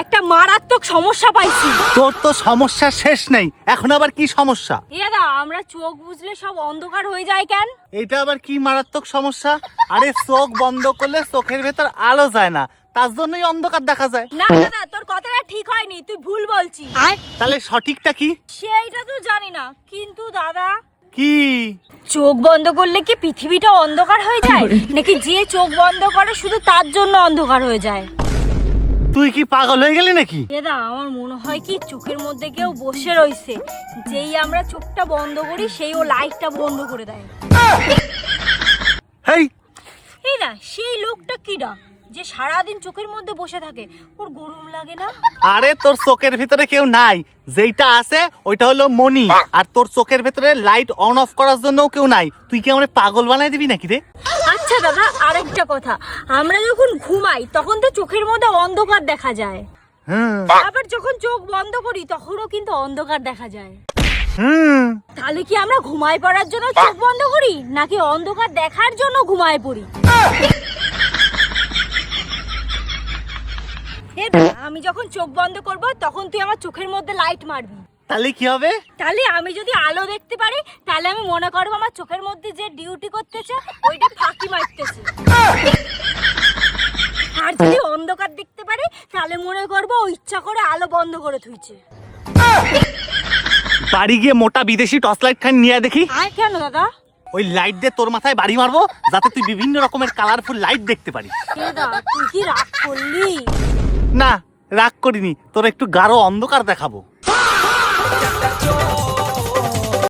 একটা মারাত্মক সমস্যা পাইছি। তোর তো সমস্যা শেষ নেই, এখন আবার কি সমস্যা? দাদা আমরা চোখ বুঝলে সব অন্ধকার হয়ে যায় কেন? এটা আবার কি মারাত্মক সমস্যা? আরে চোখ বন্ধ করলে চোখের ভেতর আলো যায় না, তার জন্যই অন্ধকার দেখা যায়। না দাদা তোর কথাটা ঠিক হয়নি, তুই ভুল বলছিস। তাহলে সঠিকটা কি? সেইটা তো জানি না, কিন্তু দাদা কি? চোখ বন্ধ করলে কি পৃথিবীটা অন্ধকার হয়ে যায়, নাকি যে চোখ বন্ধ করে শুধু তার জন্য অন্ধকার হয়ে যায়? তুই কি পাগল হয়ে গেলি নাকি? দাদা আমার মনে হয় কি চোখের মধ্যে কেউ বসে রইছে, যেই আমরা চোখটা বন্ধ করি সেই ও লাইটটা বন্ধ করে দেয়। হেই, এই না সেই লোকটা কিডা যে সারাদিন চোখের মধ্যে বসে থাকে, ওর গরম লাগে না? আরে তোর চোখের ভিতরে কেউ নাই, যেইটা আছে ওইটা হলো মনি। আর তোর চোখের ভিতরে লাইট অন অফ করার জন্যও কেউ নাই। তুই কি আমারে পাগল বানাই দিবি নাকি রে? আচ্ছা দাদা আরেকটা কথা, আমরা যখন ঘুমাই তখন তো চোখের মধ্যে অন্ধকার দেখা যায়, আবার যখন চোখ বন্ধ করি তখনও কিন্তু অন্ধকার দেখা যায়। তাহলে কি আমরা ঘুমায় পড়ার জন্য চোখ বন্ধ করি, নাকি অন্ধকার দেখার জন্য ঘুমায় পড়ি? আমি যখন চোখ বন্ধ করব তখন তুই আমার চোখের মধ্যে লাইট মারবি। তাহলে কি হবে? তাহলে আমি যদি আলো দেখতে পারি তাহলে আমি মনে করবো আমার চোখের মধ্যে যে ডিউটি করতেছে ওইটা ফাঁকি মারতেছে। আর যদি অন্ধকার দেখতে পারি তাহলে মনে করবো ও ইচ্ছা করে আলো বন্ধ করে থুইছে। বাড়ি গিয়ে মোটা বিদেশি টর্চ লাইট খান নিয়ে দেখি। কেন দাদা? ওই লাইট দিয়ে তোর মাথায় বাড়ি মারবো, যাতে তুই বিভিন্ন রকমের কালারফুল লাইট দেখতে পারিস। দাদা তুই কি রাগ করলি? না, রাগ করিনি, তোর একটু গাঢ় অন্ধকার দেখাবো।